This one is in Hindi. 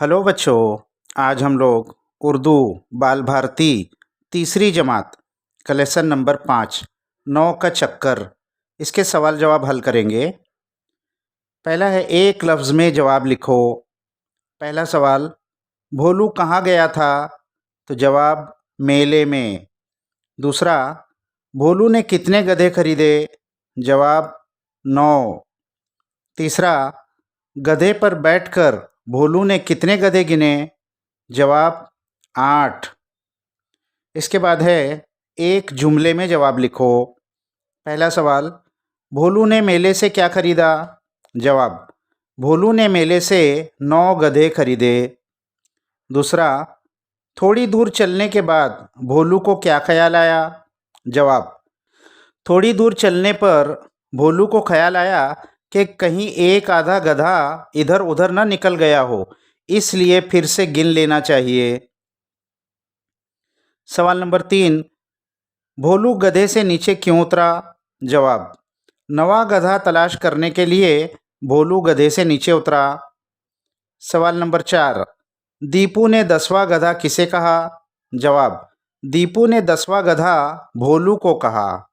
हेलो बच्चों। आज हम लोग उर्दू बाल भारती तीसरी जमात का लेसन नंबर 5 9 का चक्कर इसके सवाल जवाब हल करेंगे। पहला है एक लफ्ज़ में जवाब लिखो। पहला सवाल, भोलू कहाँ गया था? तो जवाब, मेले में। दूसरा, भोलू ने कितने गधे खरीदे? जवाब, 9। तीसरा, गधे पर बैठकर भोलू ने कितने गधे गिने? जवाब, 8। इसके बाद है एक जुमले में जवाब लिखो। पहला सवाल, भोलू ने मेले से क्या खरीदा? जवाब, भोलू ने मेले से 9 गधे खरीदे। दूसरा, थोड़ी दूर चलने के बाद भोलू को क्या ख्याल आया? जवाब, थोड़ी दूर चलने पर भोलू को ख्याल आया कि कहीं एक आधा गधा इधर उधर न निकल गया हो, इसलिए फिर से गिन लेना चाहिए। सवाल नंबर 3, भोलू गधे से नीचे क्यों उतरा? जवाब, नवा गधा तलाश करने के लिए भोलू गधे से नीचे उतरा। सवाल नंबर 4, दीपू ने 10वां गधा किसे कहा? जवाब, दीपू ने 10वां गधा भोलू को कहा।